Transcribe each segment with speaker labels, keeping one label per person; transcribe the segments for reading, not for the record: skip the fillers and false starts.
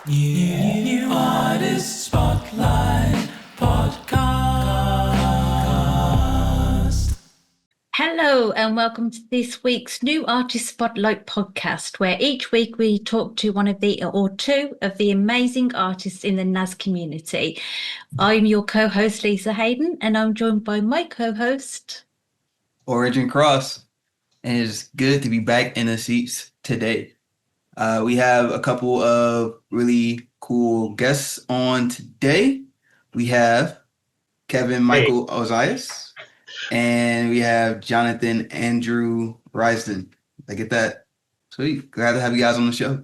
Speaker 1: New Artist Spotlight Podcast.
Speaker 2: Hello and welcome to this week's New Artist Spotlight podcast, where each week we talk to one of the or two of the amazing artists in the NAS community. I'm your co-host Lisa Haden, and I'm joined by my co-host
Speaker 3: Origin Cross, and it's good to be back in the seats today. We have a couple of really cool guests on today. We have Kevin Michael Ozias, and we have Jonathan Andrew Rysdon. I get that. Sweet. Glad to have you guys on the show.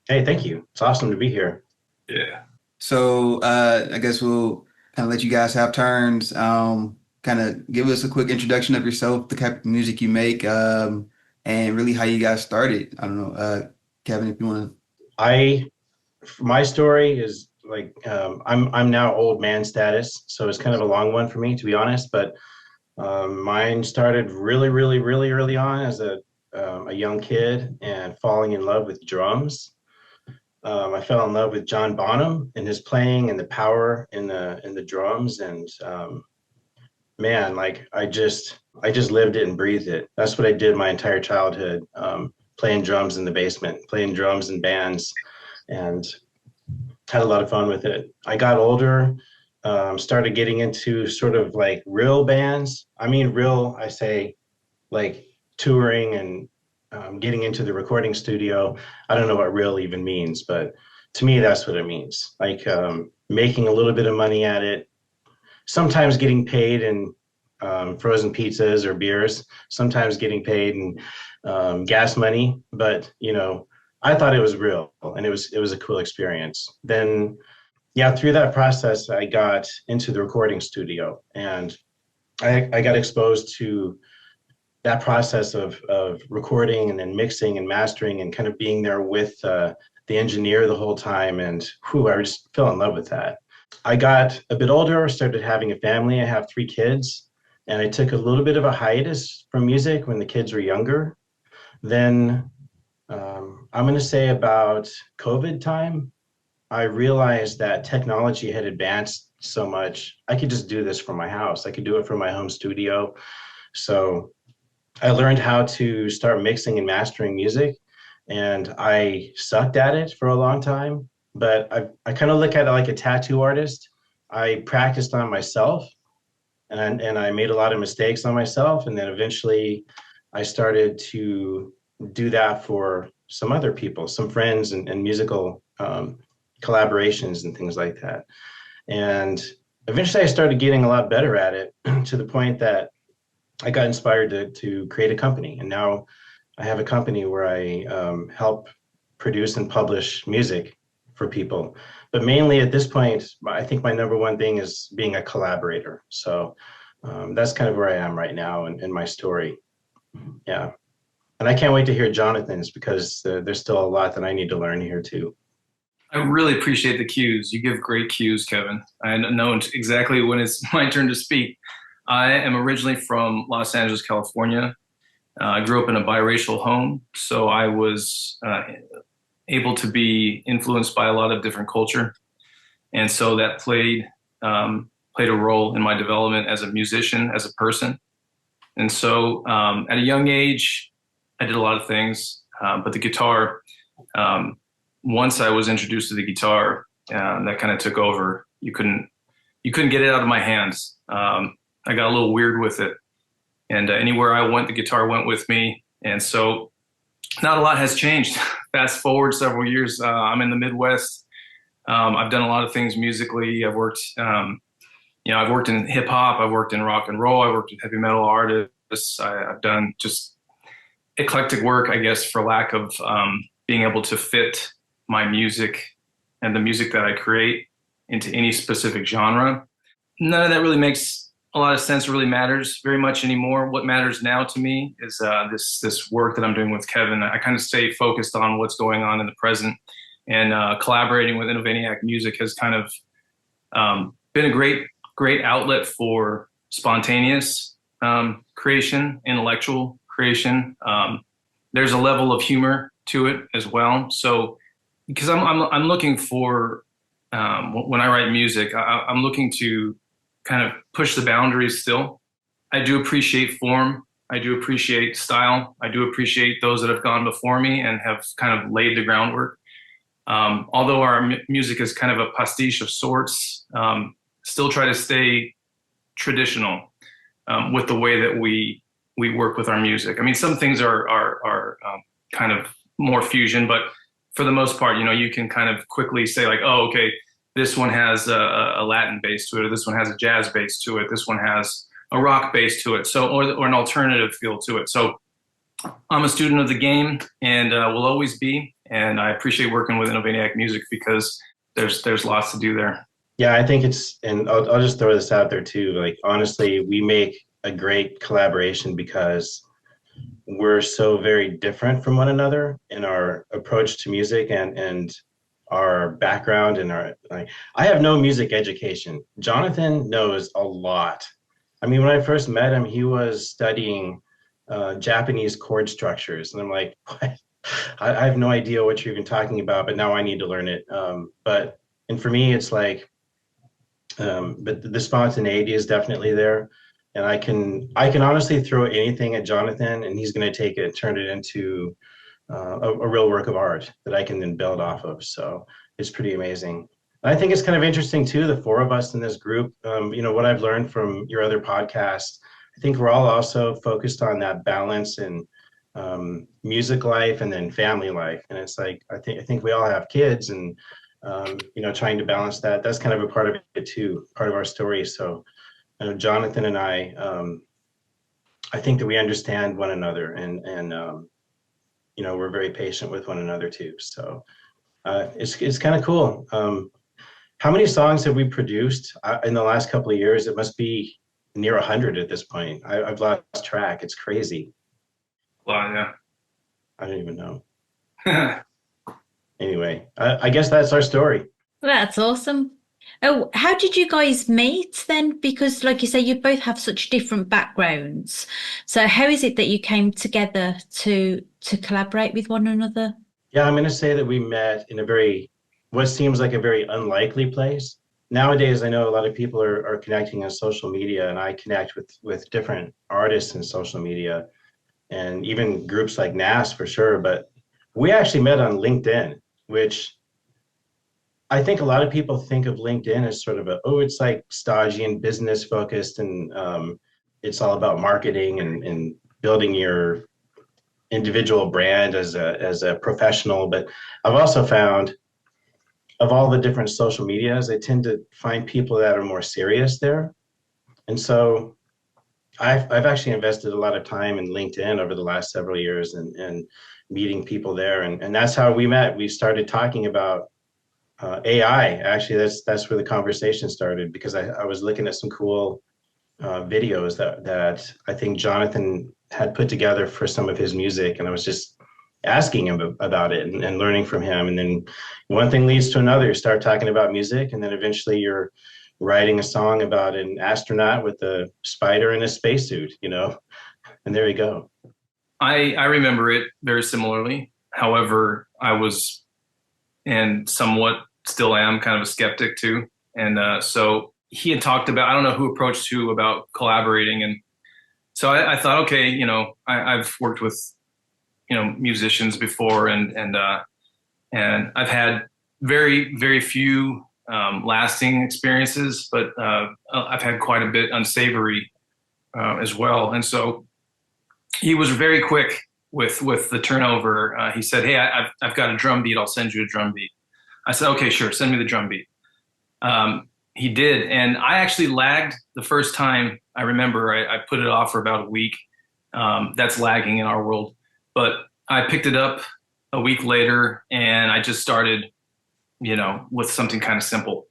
Speaker 4: Hey, thank you. It's awesome to be here.
Speaker 1: Yeah.
Speaker 3: So I guess we'll kind of let you guys have turns. Kind of give us a quick introduction of yourself, the type of music you make, and really how you guys started. I don't know, Kevin, if you want
Speaker 4: to. My story is like I'm now old man status, so it's kind of a long one for me, to be honest. But mine started really early on as a young kid and falling in love with drums. I fell in love with John Bonham and his playing and the power in the drums, and man, like I just lived it and breathed it. That's what I did my entire childhood, playing drums in the basement, playing drums in bands, and had a lot of fun with it. I got older, started getting into sort of like real bands. I mean, real, I say like touring and getting into the recording studio. I don't know what real even means, but to me, that's what it means. Like making a little bit of money at it, sometimes getting paid in frozen pizzas or beers, sometimes getting paid in gas money. But, you know, I thought it was real and it was a cool experience. Then, yeah, through that process, I got into the recording studio, and I got exposed to that process of recording and then mixing and mastering and kind of being there with the engineer the whole time. And I just fell in love with that. I got a bit older, started having a family. I have 3 kids, and I took a little bit of a hiatus from music when the kids were younger. Then I'm going to say about COVID time, I realized that technology had advanced so much. I could just do this from my house. I could do it from my home studio. So I learned how to start mixing and mastering music, and I sucked at it for a long time. But I kind of look at it like a tattoo artist. I practiced on myself, and I made a lot of mistakes on myself. And then eventually I started to do that for some other people, some friends and musical collaborations and things like that. And eventually I started getting a lot better at it to the point that I got inspired to create a company. And now I have a company where I help produce and publish music for people. But mainly at this point, I think my number one thing is being a collaborator. So that's kind of where I am right now in my story. Yeah. And I can't wait to hear Jonathan's, because there's still a lot that I need to learn here too.
Speaker 5: I really appreciate the cues. You give great cues, Kevin. I know exactly when it's my turn to speak. I am originally from Los Angeles, California. I grew up in a biracial home, so I was able to be influenced by a lot of different culture. And so that played a role in my development as a musician, as a person. And so at a young age, I did a lot of things, but the guitar, once I was introduced to the guitar, that kind of took over. You couldn't get it out of my hands. I got a little weird with it, and anywhere I went, the guitar went with me. And so not a lot has changed. Fast forward several years, I'm in the Midwest. I've done a lot of things musically. I've worked, I've worked in hip hop. I've worked in rock and roll. I've worked with heavy metal artists. I've done just eclectic work, I guess, for lack of being able to fit my music and the music that I create into any specific genre. None of that really makes a lot of sense, or really matters very much anymore. What matters now to me is this work that I'm doing with Kevin. I kind of stay focused on what's going on in the present, and collaborating with Innovaniac Music has kind of been a great outlet for spontaneous creation, intellectual creation. There's a level of humor to it as well. So because I'm looking for when I write music, I'm looking to kind of push the boundaries still. I do appreciate form. I do appreciate style. I do appreciate those that have gone before me and have kind of laid the groundwork. Although our music is kind of a pastiche of sorts, still try to stay traditional with the way that we work with our music. I mean, some things are kind of more fusion, but for the most part, you can kind of quickly say like, oh, okay, this one has a Latin bass to it, or this one has a jazz bass to it, this one has a rock bass to it, so or an alternative feel to it. So I'm a student of the game, and will always be. And I appreciate working with Innovaniac Music because there's lots to do there.
Speaker 4: Yeah, I think and I'll just throw this out there too. Like, honestly, we make a great collaboration because we're so very different from one another in our approach to music and our background and I have no music education. Jonathan knows a lot. I mean, when I first met him, he was studying Japanese chord structures, and I'm like, what? I have no idea what you're even talking about, but now I need to learn it. And for me, it's like, but the spontaneity is definitely there, and I can honestly throw anything at Jonathan, and he's going to take it and turn it into a real work of art that I can then build off of. So it's pretty amazing. I think it's kind of interesting too, the four of us in this group, what I've learned from your other podcasts, I think we're all also focused on that balance in music life and then family life. And it's like, I think we all have kids and, trying to balance that. That's kind of a part of it too, part of our story. So Jonathan and I think that we understand one another and we're very patient with one another too. So it's kind of cool. How many songs have we produced in the last couple of years? It must be near 100 at this point. I've lost track. It's crazy.
Speaker 5: Wow, yeah.
Speaker 4: I don't even know. Anyway, I guess that's our story.
Speaker 2: That's awesome. Oh, how did you guys meet then? Because like you say, you both have such different backgrounds. So how is it that you came together to collaborate with one another?
Speaker 4: Yeah, I'm going to say that we met in what seems like a very unlikely place. Nowadays, I know a lot of people are connecting on social media, and I connect with different artists in social media and even groups like NAS for sure. But we actually met on LinkedIn, which I think a lot of people think of LinkedIn as sort of it's like stodgy and business focused, and it's all about marketing and building your individual brand as a professional. But I've also found, of all the different social medias, I tend to find people that are more serious there. And so I've actually invested a lot of time in LinkedIn over the last several years and meeting people there. And that's how we met. We started talking about AI. Actually, that's where the conversation started, because I was looking at some cool videos that I think Jonathan had put together for some of his music. And I was just asking him about it and learning from him. And then one thing leads to another. You start talking about music, and then eventually you're writing a song about an astronaut with a spider in a spacesuit, and there you go.
Speaker 5: I remember it very similarly. However, I was, and somewhat still am, kind of a skeptic too. And so he had talked about, I don't know who approached who about collaborating. And so I thought, okay, I've worked with musicians before, and I've had very, very few lasting experiences, but I've had quite a bit unsavory as well. And so he was very quick with the turnover. He said, "Hey, I've got a drum beat. I'll send you a drum beat." I said, "Okay, sure. Send me the drum beat." He did, and I actually lagged the first time. I remember I put it off for about a week. That's lagging in our world. But I picked it up a week later, and I just started, with something kind of simple.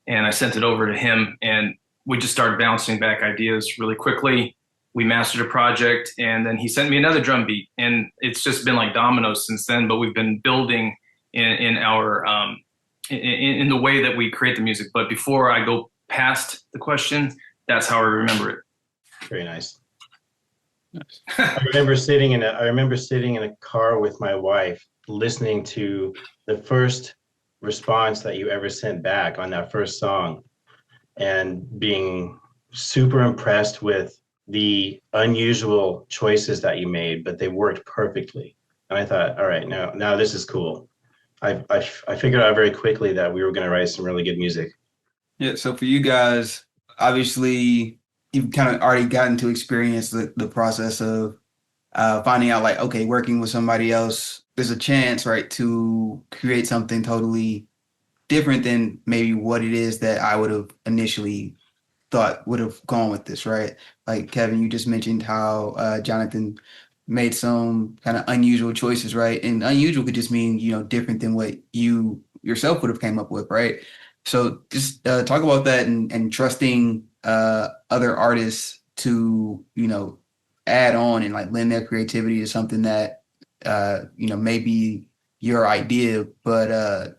Speaker 5: And I sent it over to him, and we just started bouncing back ideas really quickly. We mastered a project, and then he sent me another drum beat. And it's just been like dominoes since then, but we've been building in our in the way that we create the music. But before I go past the question, that's how I remember it.
Speaker 4: Very nice. I remember sitting in a car with my wife listening to the first response that you ever sent back on that first song and being super impressed with the unusual choices that you made, but they worked perfectly. And I thought, all right, now this is cool. I figured out very quickly that we were going to write some really good music.
Speaker 3: Yeah. So for you guys, obviously, you've kind of already gotten to experience the process of finding out, like, okay, working with somebody else, there's a chance, right, to create something totally different than maybe what it is that I would have initially thought would have gone with this, right? Like Kevin, you just mentioned how Jonathan made some kind of unusual choices, right? And unusual could just mean, different than what you yourself would have came up with, right? So just talk about that and trusting other artists to, add on and like lend their creativity to something that, may be your idea, but,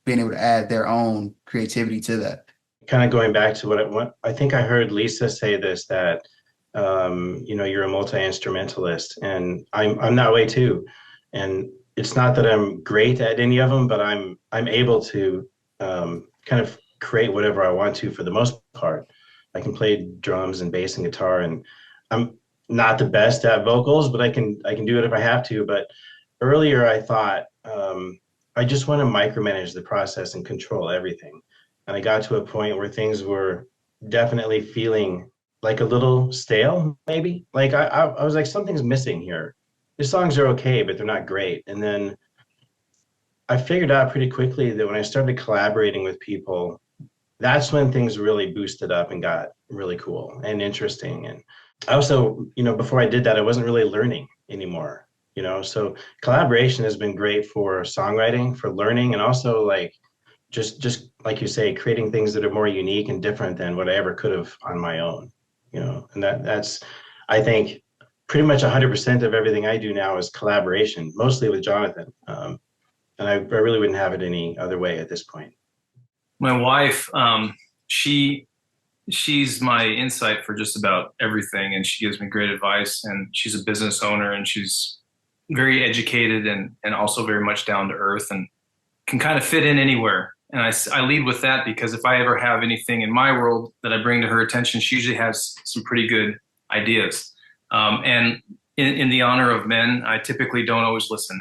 Speaker 3: being able to add their own creativity to that.
Speaker 4: Kind of going back to what I think I heard Lisa say this, that you're a multi-instrumentalist, and I'm that way too. And it's not that I'm great at any of them, but I'm able to kind of create whatever I want to for the most part. I can play drums and bass and guitar, and I'm not the best at vocals, but I can do it if I have to. But earlier I thought I just want to micromanage the process and control everything. And I got to a point where things were definitely feeling like a little stale, maybe. Like I was like, something's missing here. The songs are okay, but they're not great. And then I figured out pretty quickly that when I started collaborating with people, that's when things really boosted up and got really cool and interesting. And I also, before I did that, I wasn't really learning anymore. So collaboration has been great for songwriting, for learning, and also like just like you say, creating things that are more unique and different than what I ever could have on my own. And that's I think pretty much 100% of everything I do now is collaboration, mostly with Jonathan, and I really wouldn't have it any other way at this point.
Speaker 5: My wife, she's my insight for just about everything, and she gives me great advice. And she's a business owner, and she's very educated and also very much down to earth and can kind of fit in anywhere. And I lead with that, because if I ever have anything in my world that I bring to her attention, she usually has some pretty good ideas. And in the honor of men, I typically don't always listen.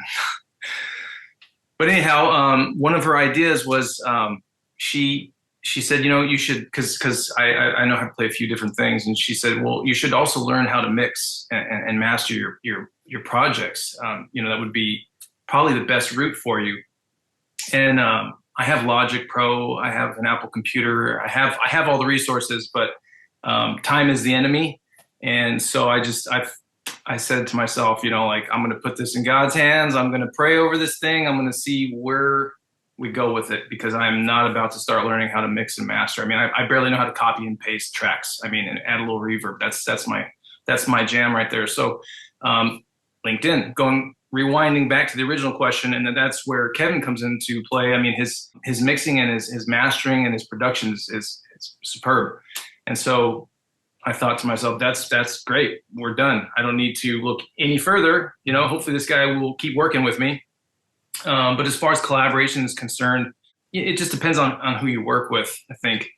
Speaker 5: But anyhow, one of her ideas was she said, you should, because I know how to play a few different things. And she said, well, you should also learn how to mix and master your projects. That would be probably the best route for you. And I have Logic Pro, I have an Apple computer, I have all the resources, but time is the enemy. And so I said to myself, like, I'm going to put this in God's hands. I'm going to pray over this thing. I'm going to see where we go with it, because I'm not about to start learning how to mix and master. I mean, I barely know how to copy and paste tracks. I mean, and add a little reverb. That's my jam right there. So LinkedIn, rewinding back to the original question, and that's where Kevin comes into play. I mean, his mixing and his mastering and his production is superb. And so I thought to myself, that's great. We're done. I don't need to look any further. Hopefully this guy will keep working with me. But as far as collaboration is concerned, it just depends on who you work with. I think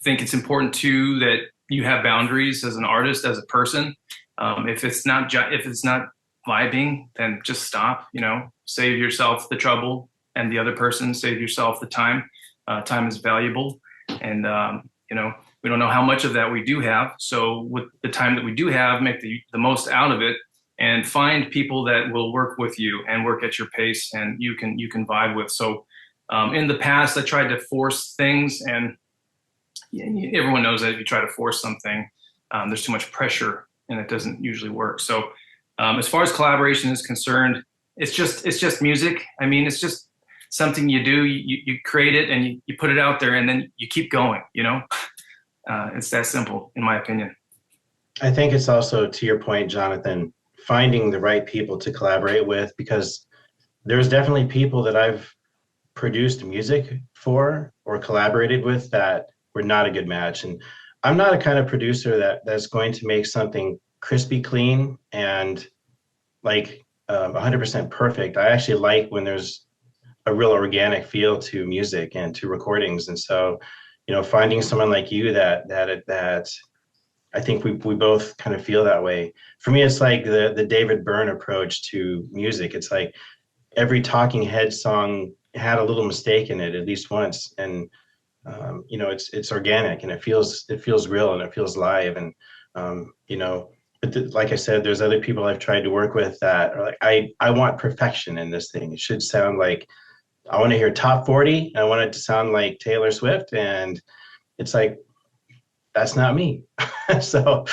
Speaker 5: it's important too that you have boundaries as an artist, as a person. If it's not vibing, then just stop. Save yourself the trouble, and the other person save yourself the time. Time is valuable, and we don't know how much of that we do have. So with the time that we do have, make the most out of it, and find people that will work with you and work at your pace, and you can vibe with. So in the past, I tried to force things, and everyone knows that if you try to force something, there's too much pressure, and it doesn't usually work. So as far as collaboration is concerned, it's just music. I mean, it's just something you do. You create it and you put it out there, and then you keep going. It's that simple, in my opinion.
Speaker 4: I think it's also, to your point, Jonathan, finding the right people to collaborate with, because there's definitely people that I've produced music for or collaborated with that were not a good match. And I'm not a kind of producer that's going to make something crispy clean and like 100% perfect. I actually like when there's a real organic feel to music and to recordings. And so, finding someone like you that I think we both kind of feel that way. For me, it's like the David Byrne approach to music. It's like every Talking Head song had a little mistake in it at least once, and it's organic and it feels real and it feels live. And like I said, there's other people I've tried to work with that are like, I want perfection in this thing. It should sound like, I want to hear top 40 and I want it to sound like Taylor Swift, and it's like, that's not me. So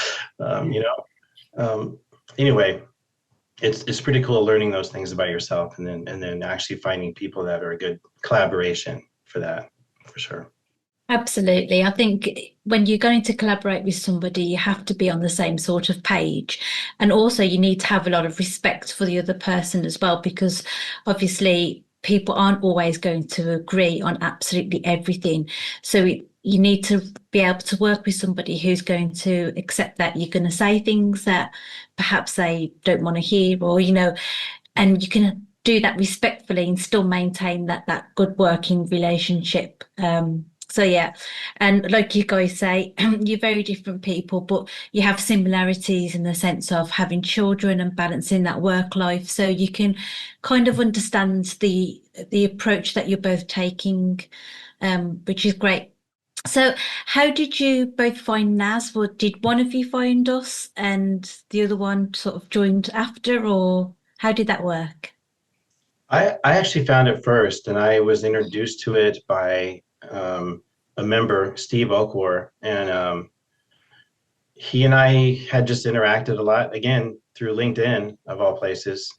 Speaker 4: anyway, it's pretty cool learning those things about yourself, and then actually finding people that are a good collaboration for that, for sure.
Speaker 2: Absolutely. I think when you're going to collaborate with somebody, you have to be on the same sort of page. And also you need to have a lot of respect for the other person as well, because obviously people aren't always going to agree on absolutely everything. So you need to be able to work with somebody who's going to accept that you're going to say things that perhaps they don't want to hear, or, and you can do that respectfully and still maintain that good working relationship. So yeah, and like you guys say, you're very different people, but you have similarities in the sense of having children and balancing that work life. So you can kind of understand the approach that you're both taking, which is great. So how did you both find NAS? Or did one of you find us and the other one sort of joined after, or how did that work?
Speaker 4: I actually found it first, and I was introduced to it by a member, Steve Oakwar, and he and I had just interacted a lot, again, through LinkedIn, of all places.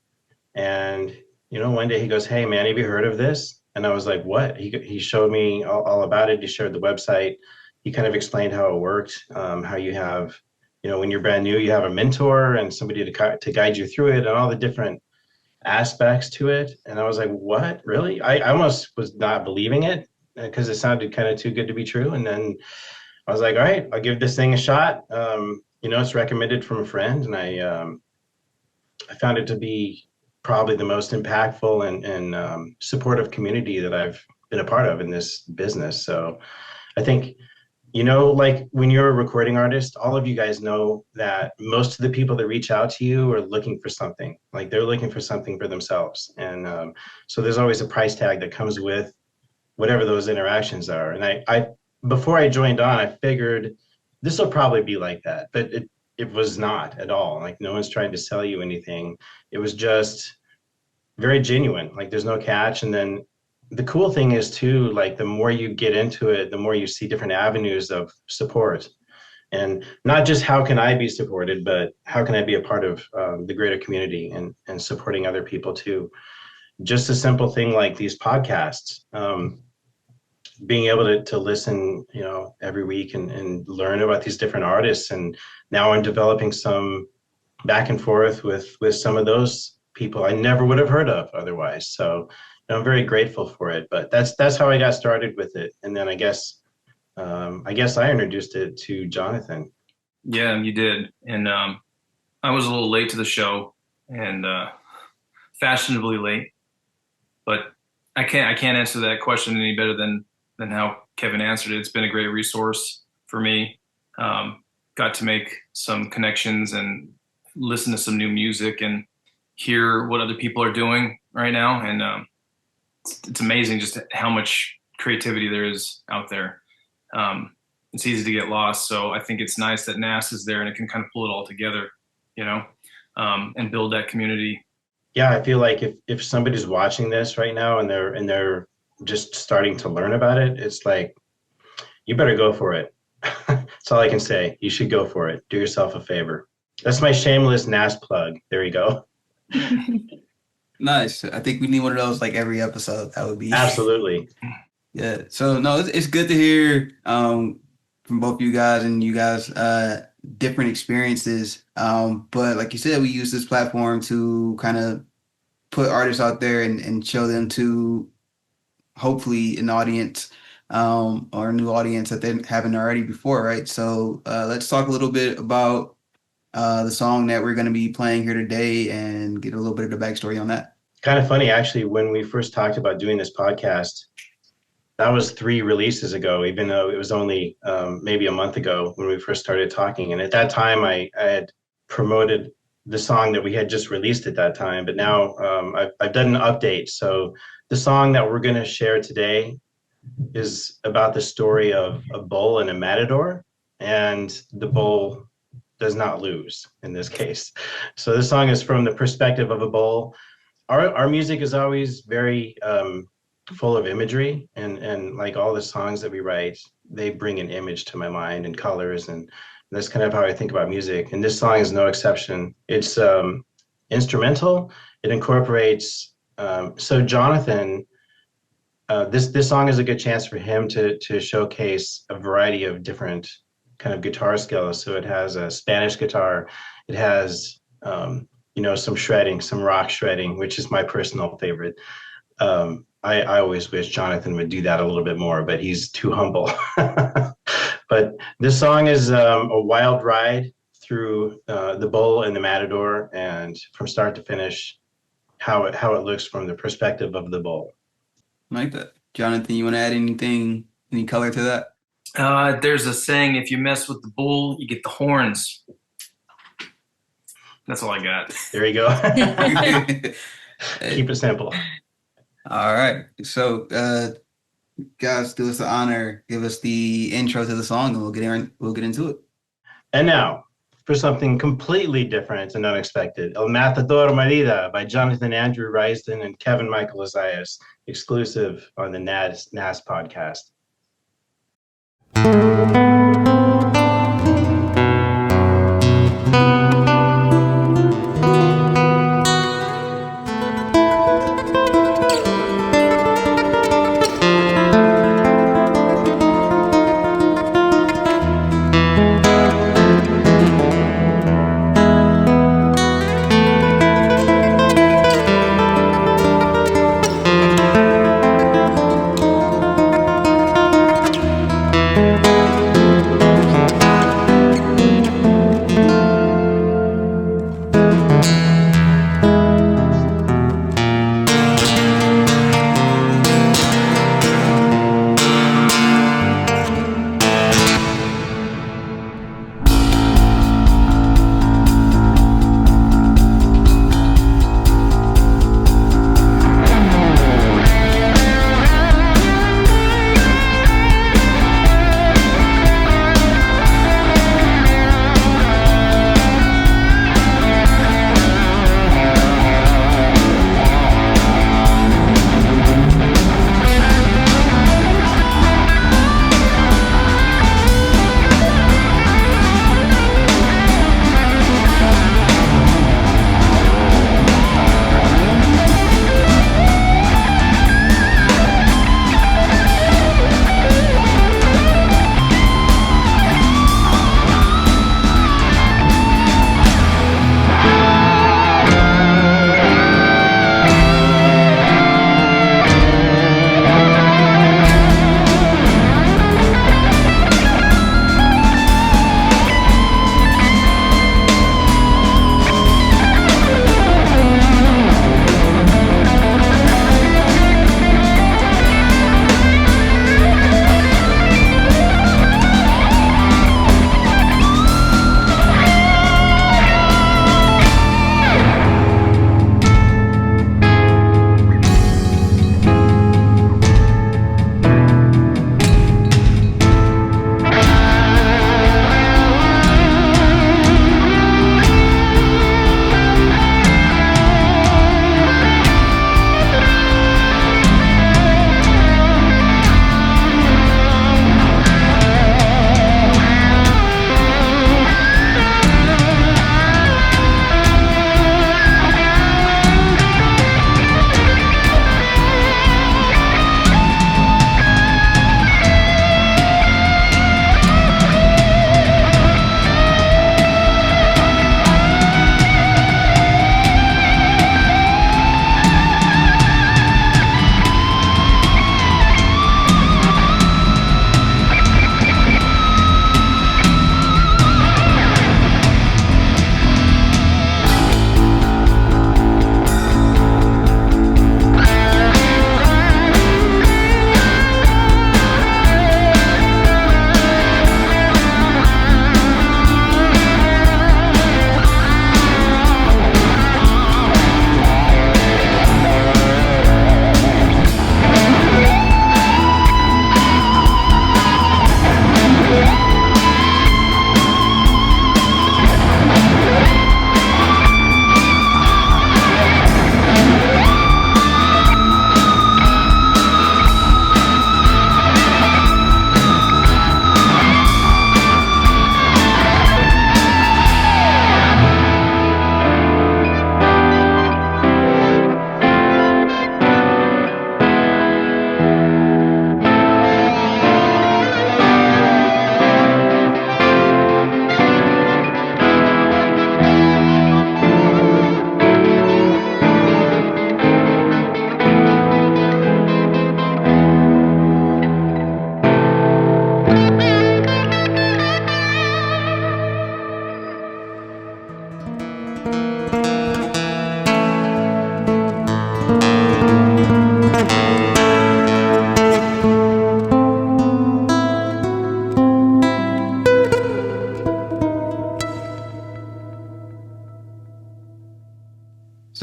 Speaker 4: And, one day he goes, "Hey, man, have you heard of this?" And I was like, "What?" He showed me all about it. He shared the website. He kind of explained how it worked, how you have, when you're brand new, you have a mentor and somebody to guide you through it, and all the different aspects to it. And I was like, "What? Really?" I almost was not believing it because it sounded kind of too good to be true. And then I was like, "All right, I'll give this thing a shot." It's recommended from a friend, and I found it to be probably the most impactful and supportive community that I've been a part of in this business. So I think, like when you're a recording artist, all of you guys know that most of the people that reach out to you are looking for something. Like they're looking for something for themselves. And so there's always a price tag that comes with whatever those interactions are. And I before I joined on, I figured this will probably be like that, but it was not at all. Like no one's trying to sell you anything. It was just very genuine. Like there's no catch. And then the cool thing is too, like the more you get into it, the more you see different avenues of support, and not just how can I be supported, but how can I be a part of the greater community and supporting other people too. Just a simple thing like these podcasts, being able to listen, every week and learn about these different artists. And now I'm developing some back and forth with some of those people I never would have heard of otherwise. So I'm very grateful for it, but that's how I got started with it. And then I guess I introduced it to Jonathan.
Speaker 5: Yeah, you did. And I was a little late to the show, and fashionably late, but I can't answer that question any better than how Kevin answered it. It's been a great resource for me. Got to make some connections and listen to some new music and hear what other people are doing right now. And it's amazing just how much creativity there is out there. It's easy to get lost. So I think it's nice that NAS is there and it can kind of pull it all together, and build that community.
Speaker 4: Yeah, I feel like if somebody's watching this right now and they're just starting to learn about it, it's like, you better go for it. That's all I can say. You should go for it. Do yourself a favor. That's my shameless NAS plug. There you go.
Speaker 3: Nice. I think we need one of those like every episode. That would be
Speaker 4: absolutely.
Speaker 3: Yeah. So no, it's good to hear from both you guys and you guys different experiences. But like you said, we use this platform to kind of put artists out there and show them to hopefully an audience or a new audience that they haven't already before, right? So let's talk a little bit about the song that we're going to be playing here today and get a little bit of the backstory on that.
Speaker 4: Kind of funny, actually, when we first talked about doing this podcast, that was 3 releases ago, even though it was only maybe a month ago when we first started talking. And at that time, I had promoted the song that we had just released at that time. But now I've done an update. So the song that we're going to share today is about the story of a bull and a matador. And the bull does not lose in this case. So this song is from the perspective of a bull. Our music is always very full of imagery, and like all the songs that we write, they bring an image to my mind and colors, and that's kind of how I think about music. And this song is no exception. It's instrumental. It incorporates. So Jonathan, this song is a good chance for him to showcase a variety of different kind of guitar skills. So it has a Spanish guitar. It has some shredding, some rock shredding, which is my personal favorite. I always wish Jonathan would do that a little bit more, but he's too humble. But this song is a wild ride through the bull and the matador, and from start to finish, how it looks from the perspective of the bull.
Speaker 3: I like that. Jonathan, you want to add anything, any color to that?
Speaker 5: There's a saying, if you mess with the bull, you get the horns. That's all I got.
Speaker 4: There you go. Keep it simple.
Speaker 3: All right. So, guys, do us the honor, give us the intro to the song, and we'll get into it.
Speaker 4: And now, for something completely different and unexpected, El Matador Morirá by Jonathan Andrew Rysdon and Kevin Michael Ozias, exclusive on the NAS Podcast.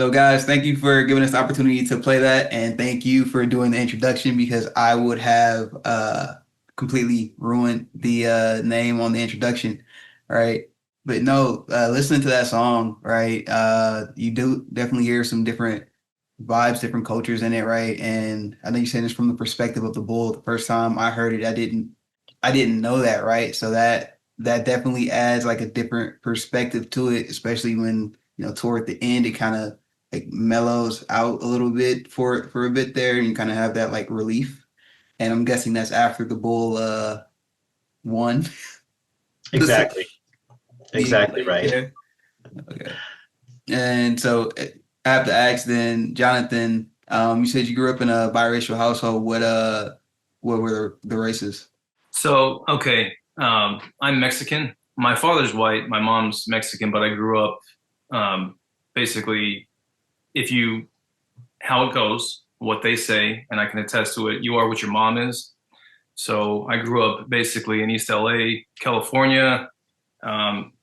Speaker 3: So guys, thank you for giving us the opportunity to play that, and thank you for doing the introduction because I would have completely ruined the name on the introduction, right? But no, listening to that song, right? You do definitely hear some different vibes, different cultures in it, right? And I know you said this from the perspective of the bull. The first time I heard it, I didn't know that, right? So that definitely adds like a different perspective to it, especially when, toward the end it kind of like mellows out a little bit for a bit there, and you kind of have that like relief. And I'm guessing that's after the bull won.
Speaker 4: Exactly. Exactly right.
Speaker 3: Yeah. Okay. And so I have to ask then, Jonathan, you said you grew up in a biracial household. What were the races?
Speaker 5: So, okay, I'm Mexican. My father's white, my mom's Mexican, but I grew up basically, how it goes, what they say, and I can attest to it, you are what your mom is. So I grew up basically in East LA, California.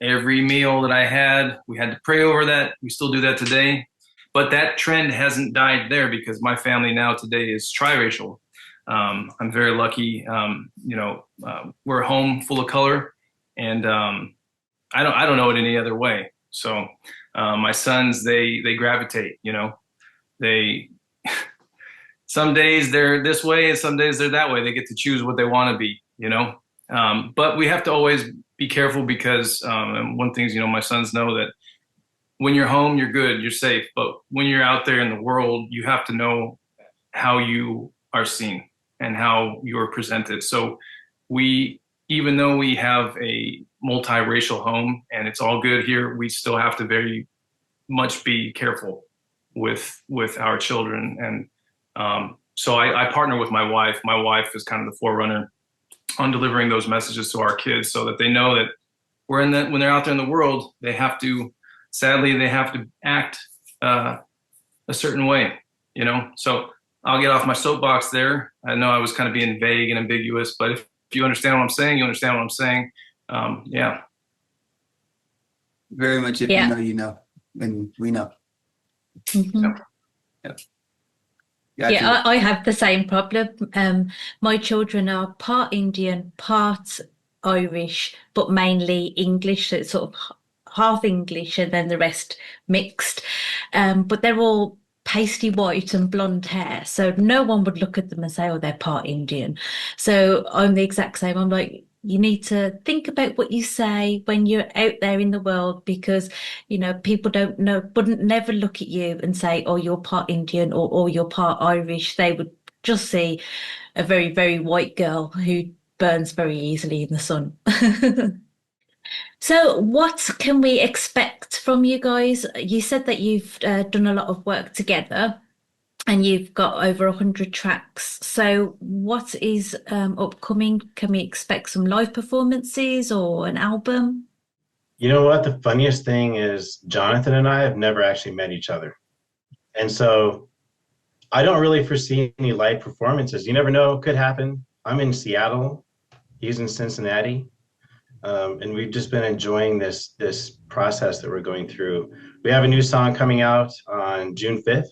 Speaker 5: Every meal that I had, we had to pray over that. We still do that today. But that trend hasn't died there because my family now today is triracial. I'm very lucky. We're a home full of color, and I don't know it any other way. So my sons, they gravitate. They some days they're this way, and some days they're that way. They get to choose what they want to be. But we have to always be careful because one thing is, my sons know that when you're home, you're good, you're safe. But when you're out there in the world, you have to know how you are seen and how you're presented. So even though we have a multiracial home and it's all good here, we still have to very much be careful with our children. And so I partner with my wife. My wife is kind of the forerunner on delivering those messages to our kids so that they know that when they're out there in the world, sadly, they have to act a certain way, So I'll get off my soapbox there. I know I was kind of being vague and ambiguous, but if you understand what I'm saying, you understand what I'm saying. Yeah.
Speaker 3: Very much if you know, and we know.
Speaker 2: Mm-hmm.
Speaker 3: Yep.
Speaker 2: Yeah, I have the same problem. My children are part Indian, part Irish, but mainly English. So it's sort of half English and then the rest mixed. But they're all pasty white and blonde hair. So no one would look at them and say, oh, they're part Indian. So I'm the exact same. I'm like, you need to think about what you say when you're out there in the world because, people wouldn't never look at you and say, oh, you're part Indian or you're part Irish. They would just see a very, very white girl who burns very easily in the sun. So what can we expect from you guys? You said that you've done a lot of work together and you've got over 100 tracks. So what is upcoming? Can we expect some live performances or an album?
Speaker 4: You know what? The funniest thing is Jonathan and I have never actually met each other. And so I don't really foresee any live performances. You never know, could happen. I'm in Seattle. He's in Cincinnati. And we've just been enjoying this process that we're going through. We have a new song coming out on June 5th.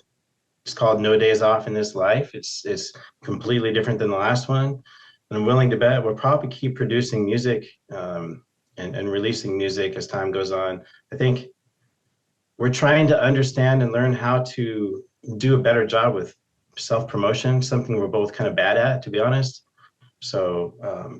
Speaker 4: It's called No Days Off in This Life. It's completely different than the last one. And I'm willing to bet we'll probably keep producing music and releasing music as time goes on. I think we're trying to understand and learn how to do a better job with self-promotion, something we're both kind of bad at, to be honest. So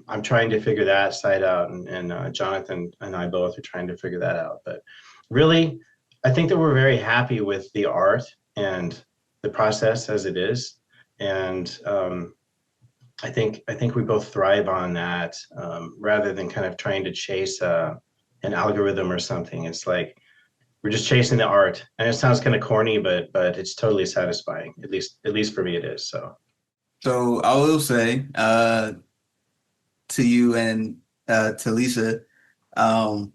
Speaker 4: I'm trying to figure that side out, and Jonathan and I both are trying to figure that out. But really, I think that we're very happy with the art and the process as it is, and I think we both thrive on that rather than kind of trying to chase an algorithm or something. It's like we're just chasing the art, and it sounds kind of corny, but it's totally satisfying. At least for me, it is.
Speaker 3: So I will say to you and to Lisa, when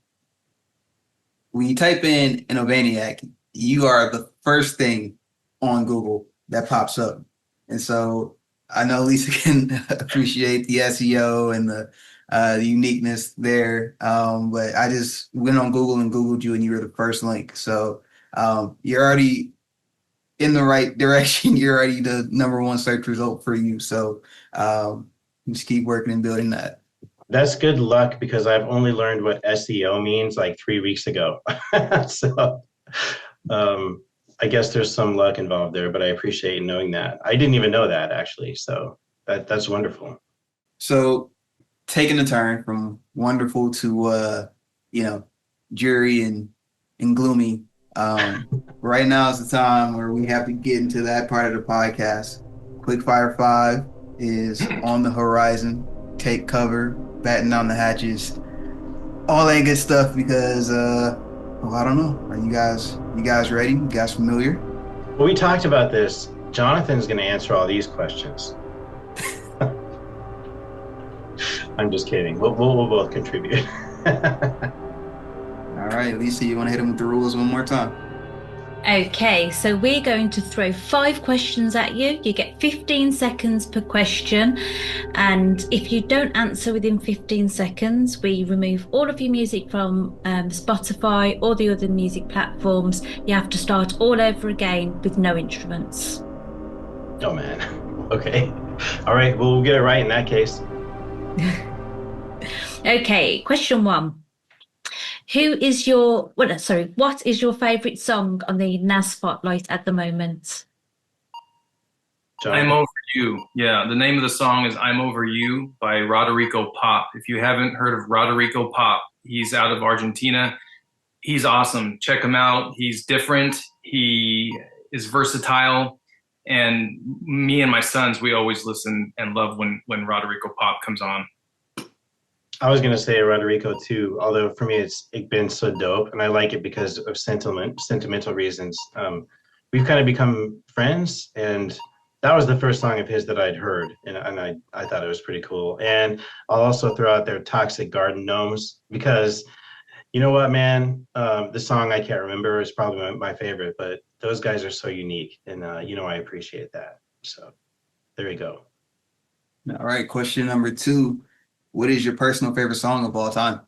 Speaker 3: you type in Innovaniac, you are the first thing on Google that pops up. And so I know Lisa can appreciate the SEO and the uniqueness there. But I just went on Google and Googled you and you were the first link. So you're already in the right direction. You're already the number one search result for you. So just keep working and building that.
Speaker 4: That's good luck because I've only learned what SEO means like 3 weeks ago. So I guess there's some luck involved there, but I appreciate knowing that. I didn't even know that actually. So that's wonderful.
Speaker 3: So taking a turn from wonderful to, dreary and gloomy. Right now is the time where we have to get into that part of the podcast. Quickfire 5 is on the horizon. Take cover, batten down the hatches, all that good stuff because, I don't know. Are you guys ready? You guys familiar?
Speaker 4: Well, we talked about this. Jonathan's going to answer all these questions. I'm just kidding. We'll both contribute.
Speaker 3: All right, Lisa, you want to hit him with the rules one more time?
Speaker 2: Okay, so we're going to throw 5 questions at you. You get 15 seconds per question. And if you don't answer within 15 seconds, we remove all of your music from Spotify or the other music platforms. You have to start all over again with no instruments.
Speaker 4: Oh, man. Okay. All right, well, we'll get it right in that case.
Speaker 2: Okay, question 1. What is your favorite song on the NAS Spotlight at the moment?
Speaker 5: I'm Over You. Yeah, the name of the song is I'm Over You by Roderico Pop. If you haven't heard of Roderico Pop, he's out of Argentina. He's awesome. Check him out. He's different. He is versatile. And me and my sons, we always listen and love when Roderico Pop comes on.
Speaker 4: I was going to say Roderico too, although for me it's been so dope, and I like it because of sentimental reasons. We've kind of become friends, and that was the first song of his that I'd heard, and I thought it was pretty cool. And I'll also throw out there Toxic Garden Gnomes, because you know what, man, the song I can't remember is probably my favorite, but those guys are so unique, and I appreciate that. So there you go.
Speaker 3: All right, question number 2. What is your personal favorite song of all time?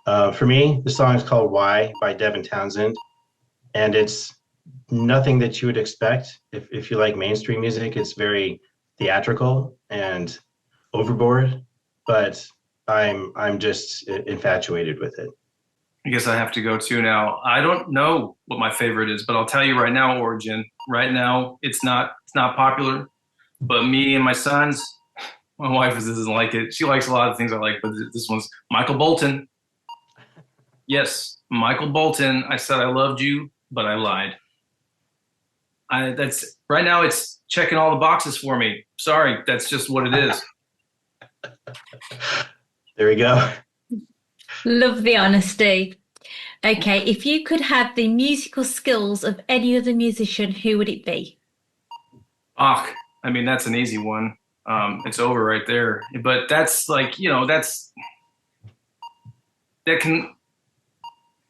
Speaker 4: For me, the song is called Why by Devin Townsend. And it's nothing that you would expect. If you like mainstream music, it's very theatrical and overboard, but I'm just infatuated with it.
Speaker 5: I guess I have to go too now. I don't know what my favorite is, but I'll tell you right now, Origin. Right now, it's not popular, but me and my sons, my wife doesn't like it. She likes a lot of things I like, but this one's Michael Bolton. Yes, Michael Bolton. I said I loved you, but I lied. That's right now. It's checking all the boxes for me. Sorry, that's just what it is.
Speaker 4: There we go.
Speaker 2: Love the honesty. Okay, if you could have the musical skills of any other musician, who would it be?
Speaker 5: Bach. I mean, that's an easy one. It's over right there. But that's like,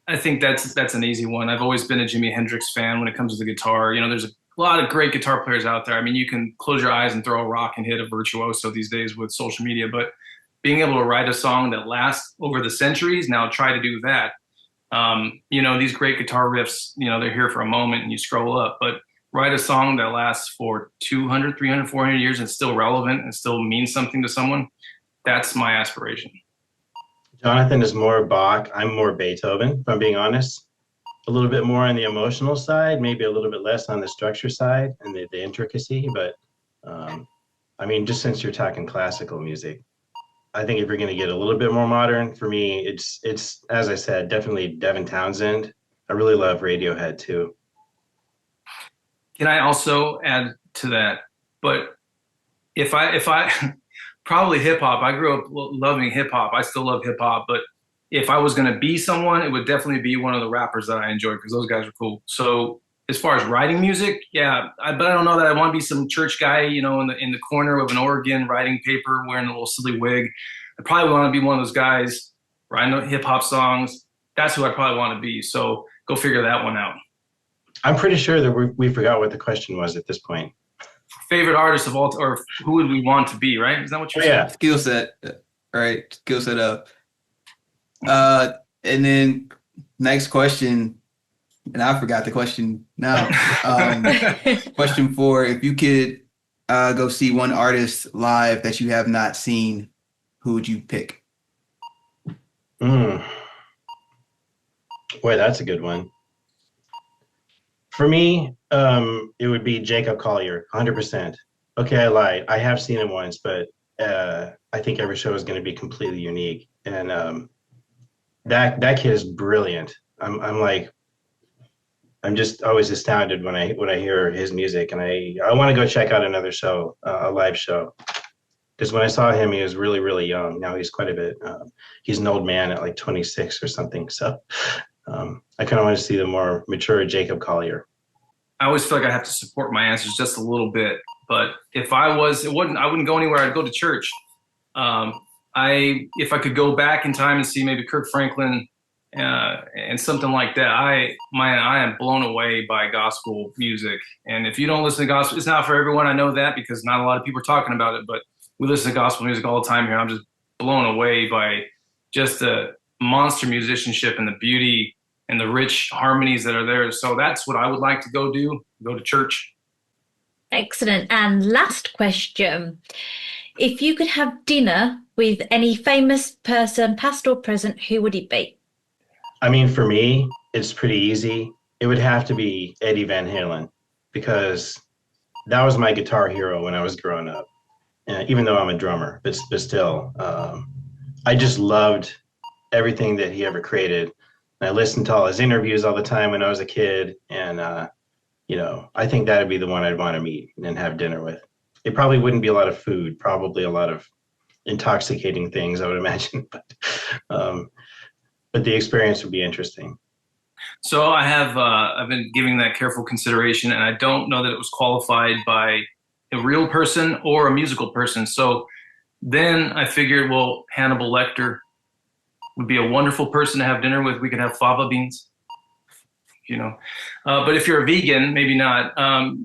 Speaker 5: I think that's an easy one. I've always been a Jimi Hendrix fan when it comes to the guitar. There's a lot of great guitar players out there. I mean, you can close your eyes and throw a rock and hit a virtuoso these days with social media, but being able to write a song that lasts over the centuries, now try to do that. These great guitar riffs, they're here for a moment and you scroll up, but write a song that lasts for 200, 300, 400 years and still relevant and still means something to someone. That's my aspiration.
Speaker 4: Jonathan is more Bach. I'm more Beethoven, if I'm being honest. A little bit more on the emotional side, maybe a little bit less on the structure side and the intricacy. But just since you're talking classical music, I think if you're going to get a little bit more modern, for me, it's as I said, definitely Devin Townsend. I really love Radiohead too.
Speaker 5: Can I also add to that? But if I probably hip hop. I grew up loving hip hop. I still love hip hop, but if I was going to be someone, it would definitely be one of the rappers that I enjoy because those guys are cool. So as far as writing music, yeah, but I don't know that I want to be some church guy, in the corner of an organ writing paper, wearing a little silly wig. I probably want to be one of those guys writing hip hop songs. That's who I probably want to be. So go figure that one out.
Speaker 4: I'm pretty sure that we forgot what the question was at this point.
Speaker 5: Favorite artist of all, or who would we want to be, right? Is that what you're saying?
Speaker 3: Yeah, skill set, right? Skill set up. And then next question, And I forgot the question now. Question 4, if you could go see one artist live that you have not seen, who would you pick?
Speaker 4: Boy, that's a good one. For me, it would be Jacob Collier, 100%. Okay, I lied. I have seen him once, but I think every show is going to be completely unique. And that kid is brilliant. I'm just always astounded when I hear his music, and I want to go check out another show, a live show. Because when I saw him, he was really, really young. Now he's quite a bit. He's an old man at like 26 or something. So I kind of want to see the more mature Jacob Collier.
Speaker 5: I always feel like I have to support my answers just a little bit. But if I wouldn't go anywhere. I'd go to church. If I could go back in time and see maybe Kirk Franklin and something like that, I am blown away by gospel music. And if you don't listen to gospel, it's not for everyone. I know that because not a lot of people are talking about it, but we listen to gospel music all the time here. I'm just blown away by just the monster musicianship and the beauty and the rich harmonies that are there. So that's what I would like to go to church.
Speaker 2: Excellent. And last question. If you could have dinner with any famous person, past or present, who would it be?
Speaker 4: I mean, for me, it's pretty easy. It would have to be Eddie Van Halen, because that was my guitar hero when I was growing up. Even though I'm a drummer, but still, I just loved everything that he ever created. And I listened to all his interviews all the time when I was a kid. And, I think that'd be the one I'd want to meet and have dinner with. It probably wouldn't be a lot of food, probably a lot of intoxicating things, I would imagine. But the experience would be interesting.
Speaker 5: So I've been giving that careful consideration, and I don't know that it was qualified by a real person or a musical person. So then I figured, well, Hannibal Lecter would be a wonderfur person to have dinner with. We could have fava beans, But if you're a vegan, maybe not.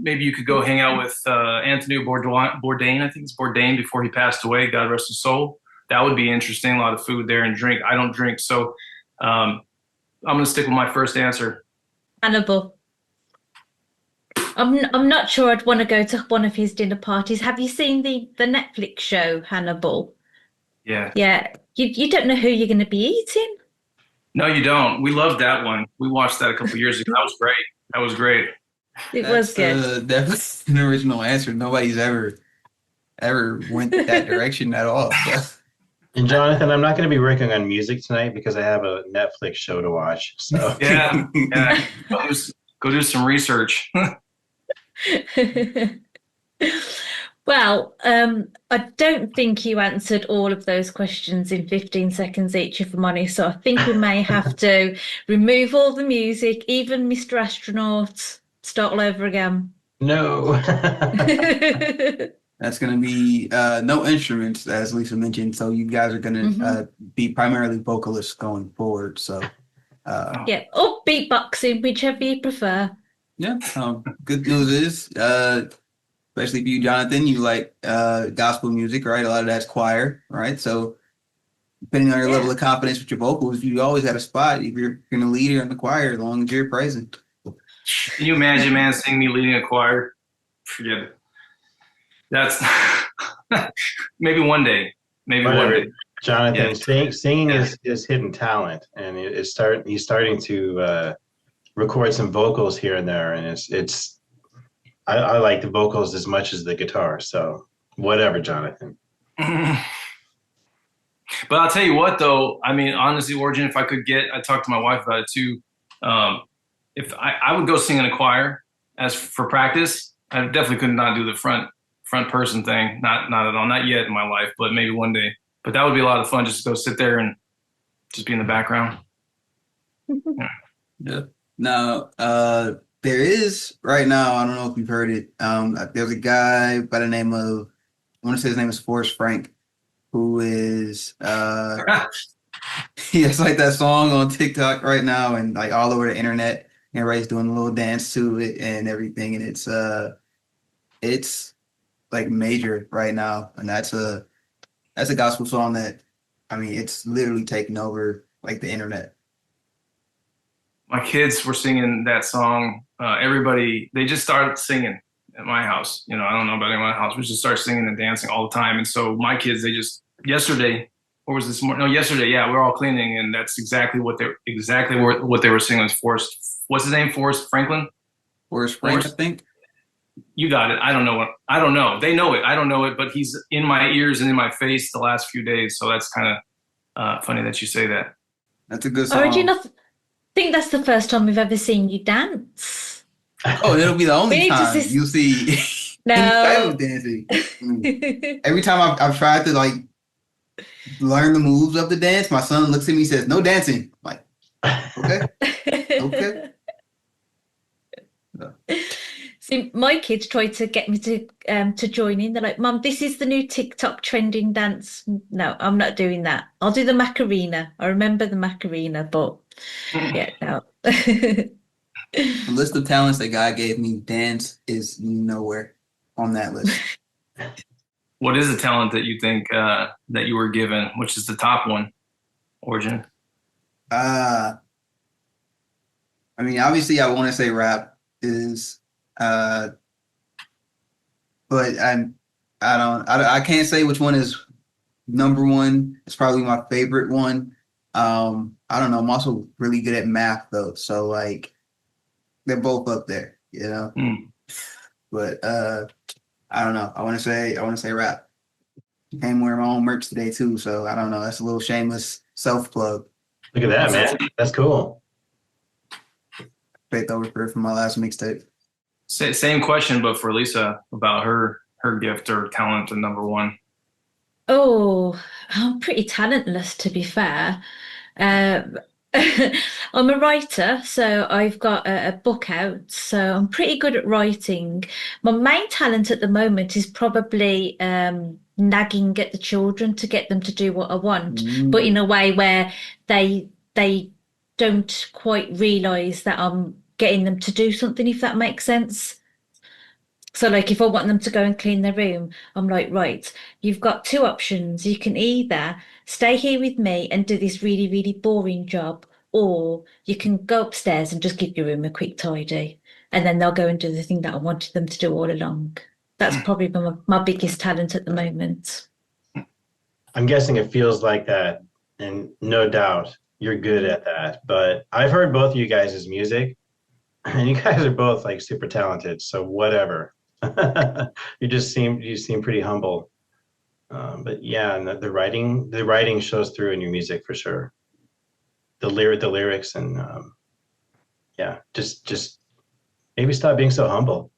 Speaker 5: Maybe you could go hang out with Anthony Bourdain. I think it's Bourdain before he passed away. God rest his soul. That would be interesting. A lot of food there and drink. I don't drink, so I'm going to stick with my first answer.
Speaker 2: Hannibal. I'm not sure I'd want to go to one of his dinner parties. Have you seen the Netflix show Hannibal?
Speaker 5: Yeah.
Speaker 2: Yeah. You don't know who you're going to be eating.
Speaker 5: No, you don't. We loved that one. We watched that a couple of years ago. That was great.
Speaker 2: It was good.
Speaker 3: That's an original answer. Nobody's ever went that direction at all. So.
Speaker 4: And Jonathan, I'm not going to be working on music tonight because I have a Netflix show to watch. So
Speaker 5: yeah. Go do some research.
Speaker 2: Well, I don't think you answered all of those questions in 15 seconds each, if I'm honest. So I think we may have to remove all the music, even Mr. Astronaut, start all over again.
Speaker 4: No.
Speaker 3: That's going to be no instruments, as Lisa mentioned. So you guys are going to be primarily vocalists going forward. So
Speaker 2: yeah, or beatboxing, whichever you prefer.
Speaker 3: Yeah. Good news is, especially for you, Jonathan, you like gospel music, right? A lot of that's choir, right? So depending on your level of confidence with your vocals, you always have a spot if you're going to lead or in the choir, as long as you're praising.
Speaker 5: Can you imagine, man, seeing me leading a choir? Forget it. That's maybe one day. One day.
Speaker 4: Jonathan, singing is hidden talent, and he's starting to record some vocals here and there, and I like the vocals as much as the guitar. So whatever, Jonathan.
Speaker 5: But I'll tell you what, though. I mean, honestly, Origin, if I could I talked to my wife about it too. If I would go sing in a choir as for practice, I definitely could not do the front person thing. Not at all. Not yet in my life, but maybe one day. But that would be a lot of fun, just to go sit there and just be in the background.
Speaker 3: Yeah. Now, there is right now, I don't know if you've heard it. There's a guy by the name of, I want to say his name is Forrest Frank, who is, he has like that song on TikTok right now and like all over the internet. Everybody's doing a little dance to it and everything. And it's like major right now. And that's a gospel song that, I mean, it's literally taking over like the internet.
Speaker 5: My kids were singing that song. Everybody, they just started singing at my house. You know, I don't know about anyone else. We just start singing and dancing all the time. And so my kids, they just yesterday, or was this morning? No, yesterday. Yeah, we were all cleaning, and that's exactly what they were singing was Forrest. What's his name? Forrest Franklin.
Speaker 3: Forrest Frank, I think.
Speaker 5: You got it. I don't know. They know it. I don't know it, but he's in my ears and in my face the last few days. So that's kind of funny that you say that.
Speaker 3: That's a good song.
Speaker 2: Origin, I think that's the first time we've ever seen you dance.
Speaker 3: Oh, it'll be the only time you'll see
Speaker 2: No.
Speaker 3: any type of dancing. Every time I've tried to like learn the moves of the dance, my son looks at me and says, "No dancing." I'm like, okay, okay.
Speaker 2: See, my kids tried to get me to join in. They're like, "Mum, this is the new TikTok trending dance." No, I'm not doing that. I'll do the Macarena. I remember the Macarena, but yeah, no.
Speaker 3: The list of talents that God gave me, dance is nowhere on that list.
Speaker 5: What is a talent that you think that you were given, which is the top one, Origin?
Speaker 3: I mean, obviously, I want to say rap is, but I can't say which one is number one. It's probably my favorite one. I don't know. I'm also really good at math though, so like they're both up there, you know. But I don't know. I want to say rap. Came wearing my own merch today too, so I don't know. That's a little shameless self plug.
Speaker 4: Look at that, man. That's cool.
Speaker 3: Faith Overford from my last mixtape.
Speaker 5: Same question, but for Lisa about her gift or talent and number one.
Speaker 2: Oh, I'm pretty talentless, to be fair. I'm a writer, so I've got a book out, so I'm pretty good at writing. My main talent at the moment is probably nagging at the children to get them to do what I want, but in a way where they don't quite realise that I'm getting them to do something, if that makes sense. So like if I want them to go and clean their room, I'm like, right, you've got two options. You can either stay here with me and do this really, really boring job, or you can go upstairs and just give your room a quick tidy. And then they'll go and do the thing that I wanted them to do all along. That's probably my biggest talent at the moment.
Speaker 4: I'm guessing it feels like that, and no doubt you're good at that. But I've heard both of you guys' music, and you guys are both like super talented. So whatever. you seem pretty humble. But yeah, and the writing shows through in your music for sure. The lyrics, and yeah, just maybe stop being so humble.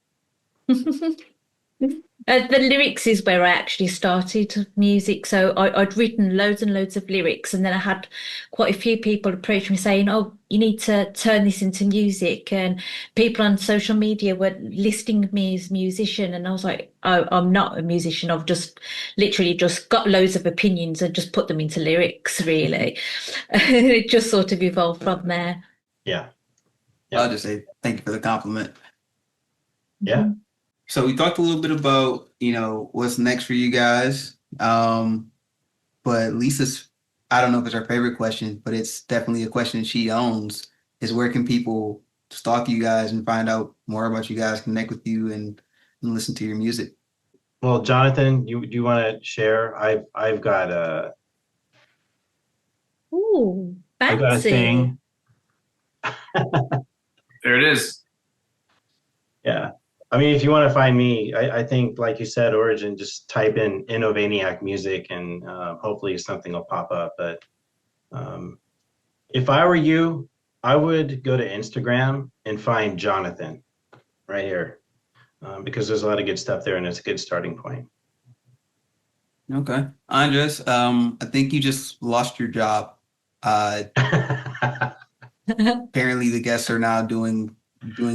Speaker 2: The lyrics is where I actually started music. So I'd written loads and loads of lyrics, and then I had quite a few people approach me saying, "Oh, you need to turn this into music." And people on social media were listing me as a musician, and I was like, "Oh, I'm not a musician. I've just literally just got loads of opinions and just put them into lyrics, really." It just sort of evolved from there.
Speaker 4: Yeah.
Speaker 3: I'll just say thank you for the compliment.
Speaker 4: Yeah.
Speaker 3: So we talked a little bit about, what's next for you guys. But Lisa's, I don't know if it's her favorite question, but it's definitely a question she owns, is where can people stalk you guys and find out more about you guys, connect with you and listen to your music?
Speaker 4: Well, Jonathan, do you want to share? I've got a thing.
Speaker 5: There it is.
Speaker 4: Yeah. I mean, if you want to find me, I think, like you said, Origin, just type in Innovaniac music and hopefully something will pop up. But if I were you, I would go to Instagram and find Jonathan right here because there's a lot of good stuff there and it's a good starting point.
Speaker 3: Okay. Andres, I think you just lost your job. Apparently the guests are now doing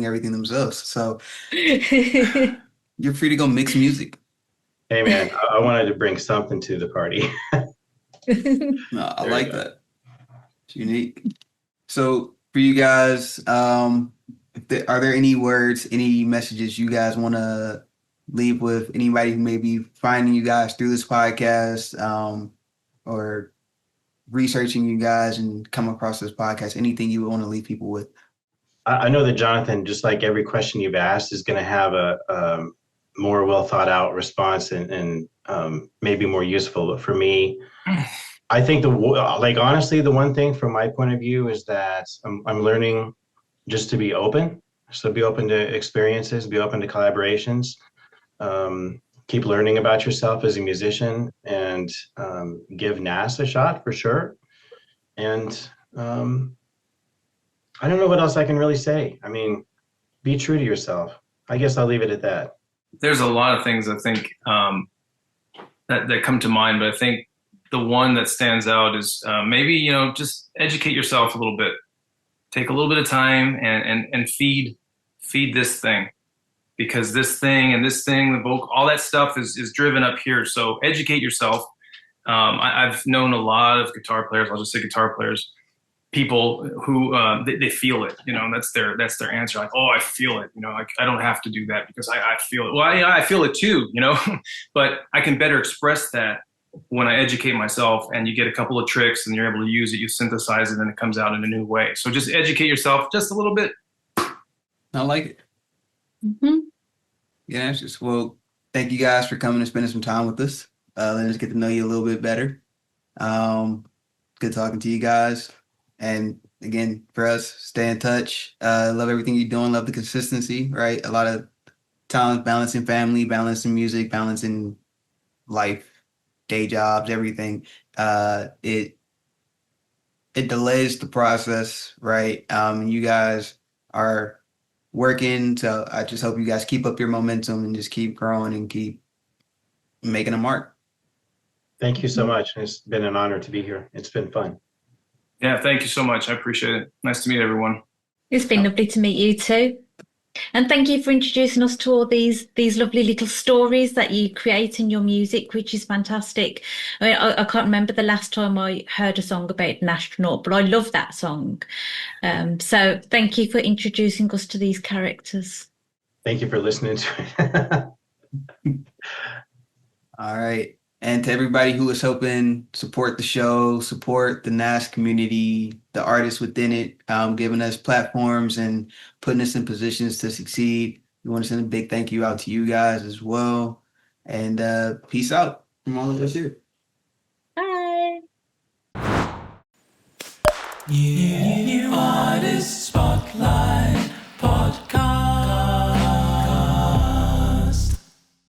Speaker 3: everything themselves. So you're free to go mix music.
Speaker 4: Hey man, I wanted to bring something to the party.
Speaker 3: No, I like that. It's unique. So for you guys, are there any words, any messages you guys want to leave with anybody who may be finding you guys through this podcast, or researching you guys and come across this podcast? Anything you want to leave people with
Speaker 4: I know that Jonathan, just like every question you've asked, is going to have a more well thought out response and maybe more useful. But for me, I think honestly, the one thing from my point of view is that I'm learning just to be open. So be open to experiences, be open to collaborations, keep learning about yourself as a musician, and give NAS a shot for sure. And I don't know what else I can really say. I mean, be true to yourself. I guess I'll leave it at that.
Speaker 5: There's a lot of things I think that come to mind, but I think the one that stands out is maybe, just educate yourself a little bit. Take a little bit of time and feed this thing, because this thing, the vocal, all that stuff is driven up here. So educate yourself. I've known a lot of guitar players. I'll just say guitar players, people who they feel it. That's their answer. Like, oh, I feel it. Like I don't have to do that because I feel it. Well, yeah, I feel it too. But I can better express that when I educate myself, and you get a couple of tricks and you're able to use it, you synthesize it, and it comes out in a new way. So just educate yourself just a little bit.
Speaker 3: I like it.
Speaker 2: Mm-hmm.
Speaker 3: Yeah, it's just, well, thank you guys for coming and spending some time with us. Let us get to know you a little bit better. Good talking to you guys. And again, for us, stay in touch. Love everything you're doing. Love the consistency, right? A lot of times balancing family, balancing music, balancing life, day jobs, everything. It delays the process, right? You guys are working, so I just hope you guys keep up your momentum and just keep growing and keep making a mark.
Speaker 4: Thank you so much. It's been an honor to be here. It's been fun.
Speaker 5: Yeah, thank you so much. I appreciate it. Nice to meet everyone.
Speaker 2: It's been lovely to meet you too. And thank you for introducing us to all these lovely little stories that you create in your music, which is fantastic. I mean, I can't remember the last time I heard a song about an astronaut, but I love that song. So thank you for introducing us to these characters.
Speaker 4: Thank you for listening to it.
Speaker 3: All right. And to everybody who is helping support the show, support the NAS community, the artists within it, giving us platforms and putting us in positions to succeed. We want to send a big thank you out to you guys as well. And peace out from all of us here.
Speaker 2: Bye.
Speaker 1: New Artist Spotlight.